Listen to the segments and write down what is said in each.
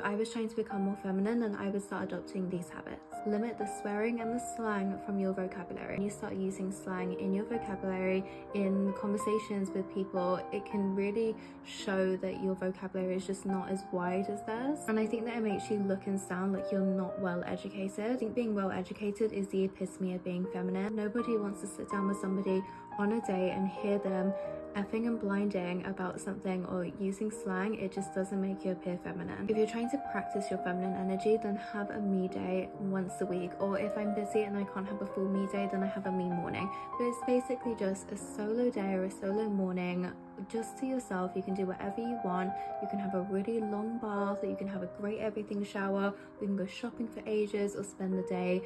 I was trying to become more feminine, then I would start adopting these habits. Limit the swearing and the slang from your vocabulary. When you start using slang in your vocabulary, in conversations with people, it can really show that your vocabulary is just not as wide as theirs. And I think that it makes you look and sound like you're not well educated. I think being well educated is the epitome of being feminine. Nobody wants to sit down with somebody on a day and hear them effing and blinding about something or using slang. It just doesn't make you appear feminine. If you're trying to practice your feminine energy, then have a me day once a week, or if I'm busy and I can't have a full me day, then I have a me morning. But it's basically just a solo day or a solo morning just to yourself. You can do whatever you want. You can have a really long bath, or you can have a great everything shower, we can go shopping for ages, or spend the day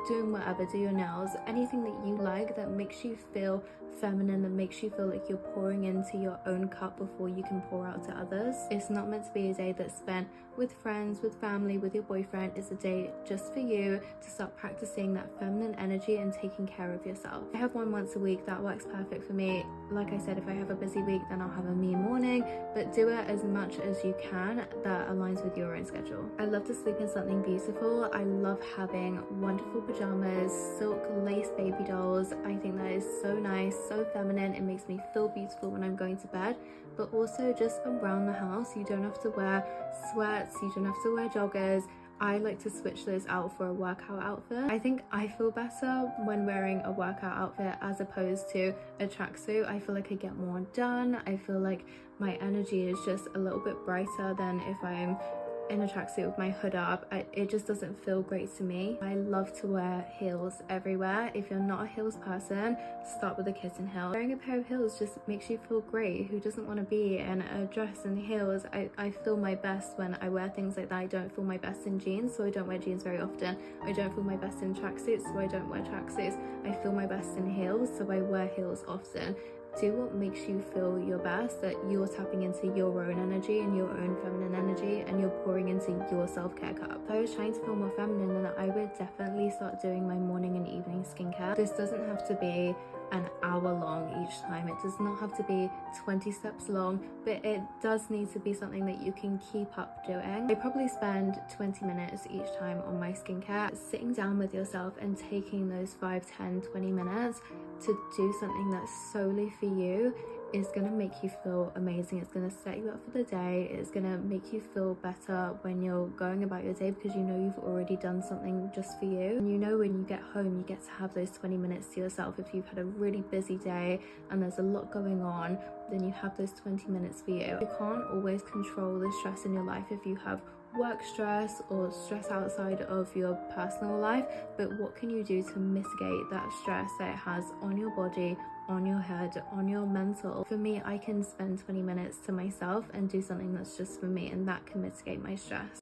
doing whatever, do your nails, anything that you like that makes you feel feminine, that makes you feel like you're pouring into your own cup before you can pour out to others. It's not meant to be a day that's spent with friends, with family, with your boyfriend. It's a day just for you to start practicing that feminine energy and taking care of yourself. I have one once a week. That works perfect for me. Like I said, if I have a busy week, then I'll have a me morning, but do it as much as you can that aligns with your own schedule. I love to sleep in something beautiful. I love having wonderful pajamas, silk lace baby dolls. I think that is so nice, so feminine. It makes me feel beautiful when I'm going to bed. But also just around the house, you don't have to wear sweats, you don't have to wear joggers. I like to switch those out for a workout outfit. I think I feel better when wearing a workout outfit as opposed to a tracksuit. I feel like I get more done. I feel like my energy is just a little bit brighter than if I'm in a tracksuit with my hood up. It just doesn't feel great to me. I love to wear heels everywhere. If you're not a heels person, start with a kitten heel. Wearing a pair of heels just makes you feel great. Who doesn't want to be in a dress and heels? I feel my best when I wear things like that. I don't feel my best in jeans, so I don't wear jeans very often. I don't feel my best in tracksuits, so I don't wear tracksuits. I feel my best in heels, so I wear heels often. Do what makes you feel your best, that you're tapping into your own energy and your own feminine energy, and you're pouring into your self-care cup. If I was trying to feel more feminine, then I would definitely start doing my morning and evening skincare. This doesn't have to be an hour long each time. It does not have to be 20 steps long, but it does need to be something that you can keep up doing. I probably spend 20 minutes each time on my skincare. Sitting down with yourself and taking those 5, 10, 20 minutes to do something that's solely for you is going to make you feel amazing. It's going to set you up for the day. It's going to make you feel better when you're going about your day, because you know you've already done something just for you. And you know when you get home, you get to have those 20 minutes to yourself. If you've had a really busy day and there's a lot going on, then you have those 20 minutes for you. You can't always control the stress in your life if you have work stress or stress outside of your personal life, but what can you do to mitigate that stress that it has on your body, on your head, on your mental? For me, I can spend 20 minutes to myself and do something that's just for me, and that can mitigate my stress.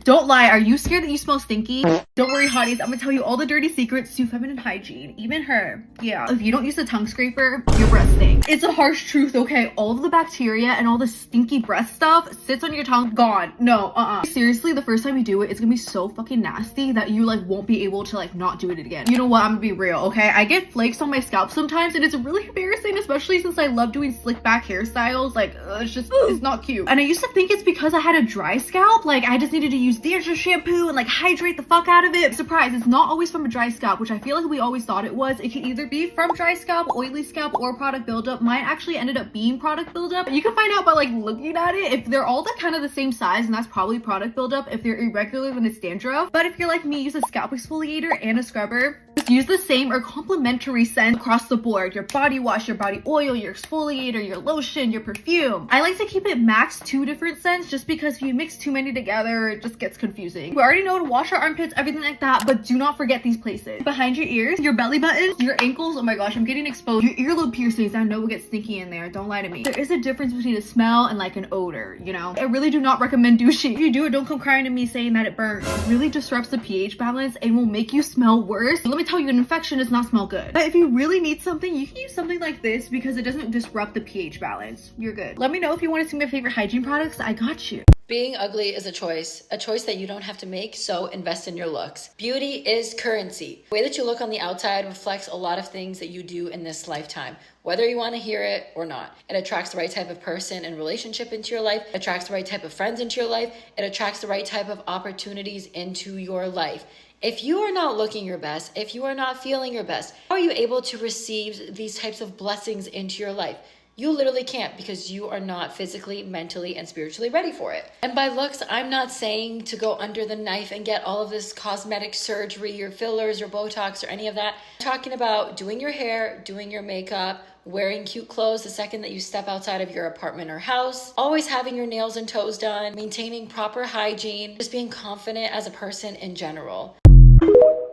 Don't lie, are you scared that you smell stinky? Don't worry, hotties, I'm gonna tell you all the dirty secrets to feminine hygiene. Even her. Yeah, if you don't use a tongue scraper, your breath stinks. It's a harsh truth, okay? All of the bacteria and all the stinky breath stuff sits on your tongue. Gone. No, Seriously, the first time you do it, it's gonna be so fucking nasty that you like won't be able to like not do it again. You know what? I'm gonna be real, okay? I get flakes on my scalp sometimes, and it's really embarrassing, especially since I love doing slick back hairstyles. Like, it's not cute. And I used to think it's because I had a dry scalp. Like, I just needed to use Dandruff shampoo and like hydrate the fuck out of it. Surprise, it's not always from a dry scalp, which I feel like we always thought it was. It can either be from dry scalp, oily scalp, or product buildup. Mine actually ended up being product buildup. You can find out by like looking at it. If they're all kind of the same size, and that's probably product buildup. If they're irregular, then it's dandruff. But if you're like me, use a scalp exfoliator and a scrubber. Just use the same or complementary scent across the board. Your body wash, your body oil, your exfoliator, your lotion, your perfume. I like to keep it max 2 different scents, just because if you mix too many together, it just gets confusing. We already know to wash our armpits, everything like that, but do not forget these places. Behind your ears, your belly button, your ankles. Oh my gosh, I'm getting exposed. Your earlobe piercings, I know it gets stinky in there. Don't lie to me. There is a difference between a smell and like an odor, you know? I really do not recommend douching. If you do it, don't come crying to me saying that it burns. It really disrupts the pH balance and will make you smell worse. Let me tell you, an infection does not smell good. But if you really need something, you can use something like this because it doesn't disrupt the pH balance. You're good. Let me know if you want to see my favorite hygiene products. I got you. Being ugly is a choice that you don't have to make, so invest in your looks. Beauty is currency. The way that you look on the outside reflects a lot of things that you do in this lifetime, whether you want to hear it or not. It attracts the right type of person and relationship into your life, attracts the right type of friends into your life, it attracts the right type of opportunities into your life. If you are not looking your best, if you are not feeling your best, how are you able to receive these types of blessings into your life? You literally can't, because you are not physically, mentally, and spiritually ready for it. And by looks, I'm not saying to go under the knife and get all of this cosmetic surgery or fillers or Botox or any of that. I'm talking about doing your hair, doing your makeup, wearing cute clothes the second that you step outside of your apartment or house, always having your nails and toes done, maintaining proper hygiene, just being confident as a person in general.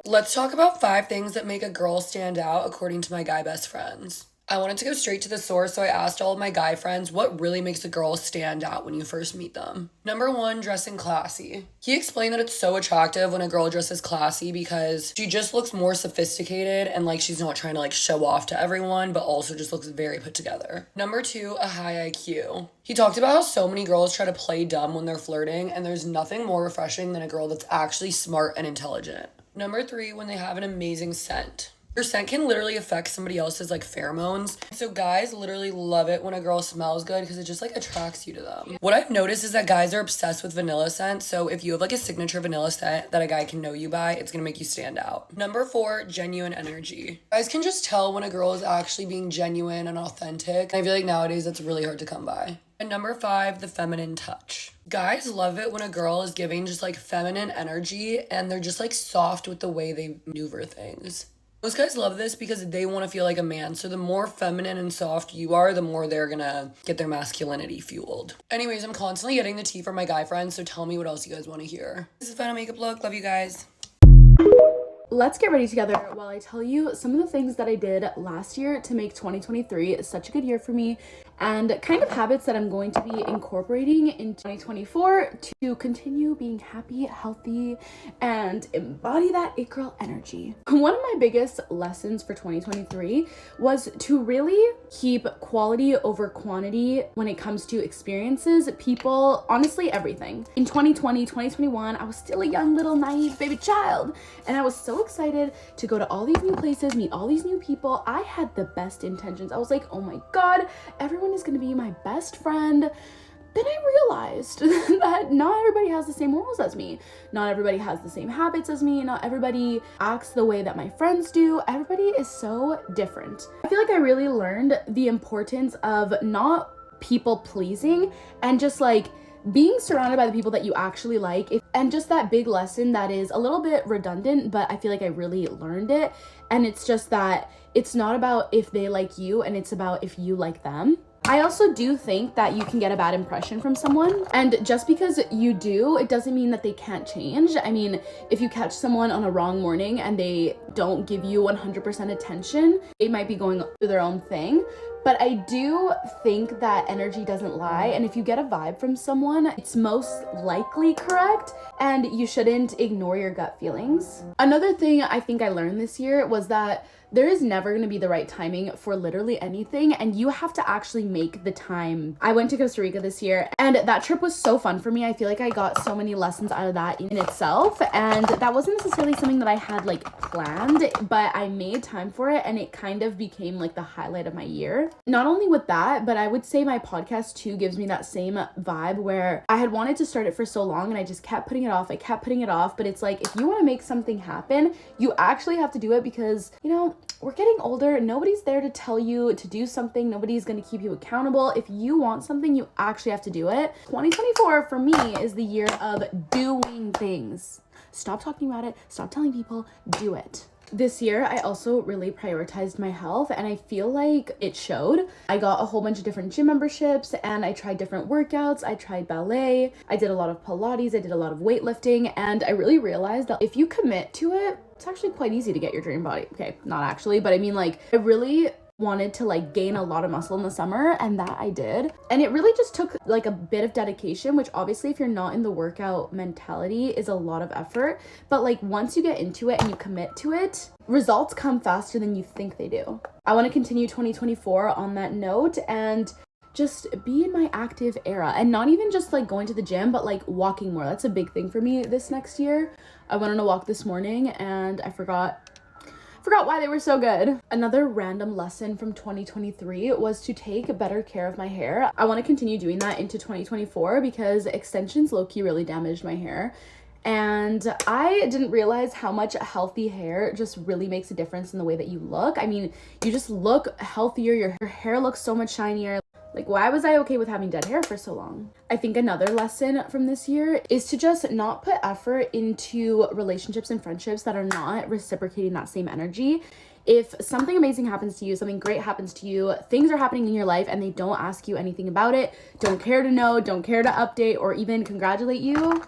Let's talk about 5 things that make a girl stand out according to my guy best friends. I wanted to go straight to the source, so I asked all of my guy friends what really makes a girl stand out when you first meet them. Number 1, dressing classy. He explained that it's so attractive when a girl dresses classy because she just looks more sophisticated and like she's not trying to like show off to everyone, but also just looks very put together. Number 2, a high IQ. He talked about how so many girls try to play dumb when they're flirting, and there's nothing more refreshing than a girl that's actually smart and intelligent. Number 3, when they have an amazing scent. Your scent can literally affect somebody else's like pheromones. So guys literally love it when a girl smells good because it just like attracts you to them. What I've noticed is that guys are obsessed with vanilla scent. So if you have like a signature vanilla scent that a guy can know you by, it's gonna make you stand out. Number 4, genuine energy. Guys can just tell when a girl is actually being genuine and authentic. I feel like nowadays that's really hard to come by. And number 5, the feminine touch. Guys love it when a girl is giving just like feminine energy and they're just like soft with the way they maneuver things. Most guys love this because they want to feel like a man. So the more feminine and soft you are, the more they're gonna get their masculinity fueled. Anyways, I'm constantly getting the tea from my guy friends, so tell me what else you guys want to hear. This is final makeup look. Love you guys. Let's get ready together while I tell you some of the things that I did last year to make 2023 such a good year for me, and kind of habits that I'm going to be incorporating in 2024 to continue being happy, healthy, and embody that it girl energy. One of my biggest lessons for 2023 was to really keep quality over quantity when it comes to experiences, people, honestly, everything. In 2020, 2021, I was still a young little naive baby child, and I was so excited to go to all these new places, meet all these new people. I had the best intentions. I was like, oh my God, everyone is gonna be my best friend. Then I realized that not everybody has the same morals as me. Not everybody has the same habits as me. Not everybody acts the way that my friends do. Everybody is so different. I feel like I really learned the importance of not people pleasing and just like being surrounded by the people that you actually like. And just that big lesson that is a little bit redundant, but I feel like I really learned it. And it's just that it's not about if they like you, and it's about if you like them. I also do think that you can get a bad impression from someone, and just because you do, it doesn't mean that they can't change. I mean, if you catch someone on a wrong morning and they don't give you 100% attention, they might be going through their own thing. But I do think that energy doesn't lie, and if you get a vibe from someone, it's most likely correct, and you shouldn't ignore your gut feelings. Another thing I think I learned this year was that there is never going to be the right timing for literally anything, and you have to actually make the time. I went to Costa Rica this year, and that trip was so fun for me. I feel like I got so many lessons out of that in itself, and that wasn't necessarily something that I had like planned, but I made time for it, and it kind of became like the highlight of my year. Not only with that, but I would say my podcast too gives me that same vibe where I had wanted to start it for so long and I just kept putting it off. I kept putting it off, but it's like, if you want to make something happen, you actually have to do it, because, you know, we're getting older. Nobody's there to tell you to do something. Nobody's going to keep you accountable. If you want something, you actually have to do it. 2024 for me is the year of doing things. Stop talking about it. Stop telling people. Do it. This year, I also really prioritized my health, and I feel like it showed. I got a whole bunch of different gym memberships, and I tried different workouts. I tried ballet. I did a lot of Pilates. I did a lot of weightlifting, and I really realized that if you commit to it, it's actually quite easy to get your dream body. Okay, not actually, but I mean, like, I really wanted to like gain a lot of muscle in the summer, and that I did. And it really just took like a bit of dedication, which obviously if you're not in the workout mentality is a lot of effort. But like once you get into it and you commit to it, results come faster than you think they do. I want to continue 2024 on that note and just be in my active era, and not even just like going to the gym, but like walking more. That's a big thing for me this next year. I went on a walk this morning and I forgot why they were so good. Another random lesson from 2023 was to take better care of my hair. I want to continue doing that into 2024 because extensions low-key really damaged my hair. And I didn't realize how much healthy hair just really makes a difference in the way that you look. I mean, you just look healthier, your hair looks so much shinier. Like, why was I okay with having dead hair for so long? I think another lesson from this year is to just not put effort into relationships and friendships that are not reciprocating that same energy. If something amazing happens to you, something great happens to you, things are happening in your life and they don't ask you anything about it, don't care to know, don't care to update or even congratulate you,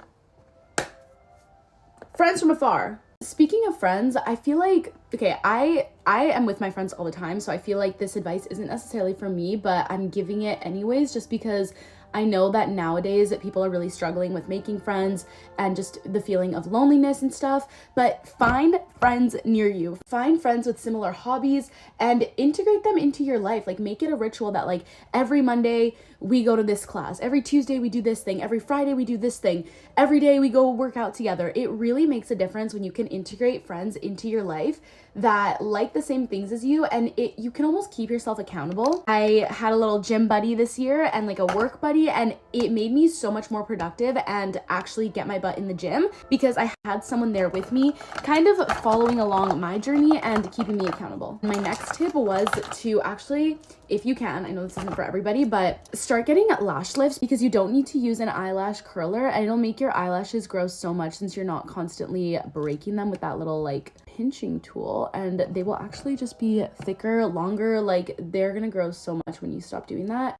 friends from afar. Speaking of friends, I feel like, okay, I am with my friends all the time, so I feel like this advice isn't necessarily for me, but I'm giving it anyways just because I know that nowadays people are really struggling with making friends and just the feeling of loneliness and stuff, but find friends near you. Find friends with similar hobbies and integrate them into your life. Like, make it a ritual that like every Monday we go to this class, every Tuesday we do this thing, every Friday we do this thing, every day we go work out together. It really makes a difference when you can integrate friends into your life that like the same things as you, and you can almost keep yourself accountable. I had a little gym buddy this year and like a work buddy, and it made me so much more productive and actually get my butt in the gym because I had someone there with me kind of following along my journey and keeping me accountable. My next tip was to actually, if you can, I know this isn't for everybody, but start getting lash lifts because you don't need to use an eyelash curler and it'll make your eyelashes grow so much since you're not constantly breaking them with that little like pinching tool, and they will actually just be thicker, longer. Like, they're gonna grow so much when you stop doing that.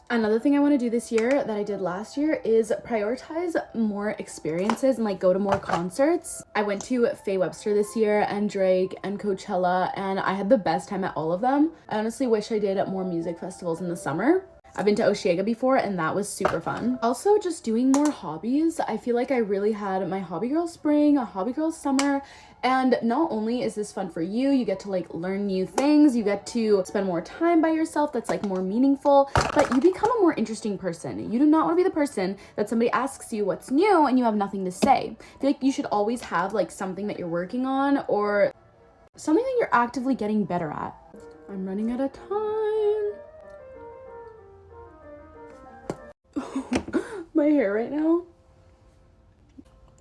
Another thing I want to do this year that I did last year is prioritize more experiences and like go to more concerts. I went to Faye Webster this year and Drake and Coachella, and I had the best time at all of them. I honestly wish I did more music festivals in the summer. I've been to Osheaga before and that was super fun. Also, just doing more hobbies. I feel like I really had my hobby girl spring, a hobby girl summer, and not only is this fun for you, you get to like learn new things, you get to spend more time by yourself that's like more meaningful, but you become a more interesting person. You do not want to be the person that somebody asks you what's new and you have nothing to say. I feel like you should always have like something that you're working on or something that you're actively getting better at. I'm running out of time. My hair right now.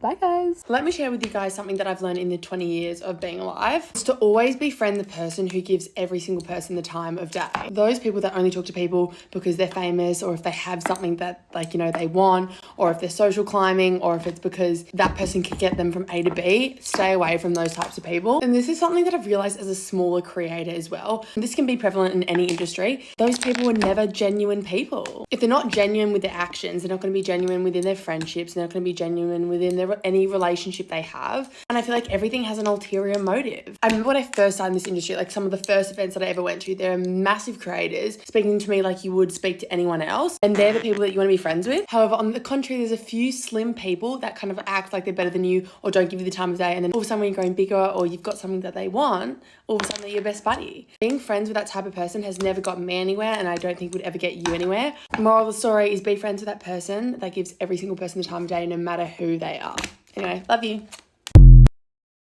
Bye guys. Let me share with you guys something that I've learned in the 20 years of being alive. It's to always befriend the person who gives every single person the time of day. Those people that only talk to people because they're famous, or if they have something that like, you know, they want, or if they're social climbing, or if it's because that person can get them from A to B, stay away from those types of people. And this is something that I've realized as a smaller creator as well. And this can be prevalent in any industry. Those people are never genuine people. If they're not genuine with their actions, they're not going to be genuine within their friendships, they're not going to be genuine within their any relationship they have. And I feel like everything has an ulterior motive. I remember when I first started in this industry, like some of the first events that I ever went to, there are massive creators speaking to me like you would speak to anyone else, and they're the people that you want to be friends with. However, on the contrary, there's a few slim people that kind of act like they're better than you or don't give you the time of day, and then all of a sudden when you're growing bigger or you've got something that they want, all of a sudden they're your best buddy. Being friends with that type of person has never got me anywhere, and I don't think would ever get you anywhere. Moral of the story is be friends with that person that gives every single person the time of day, no matter who they are. Anyway, love you.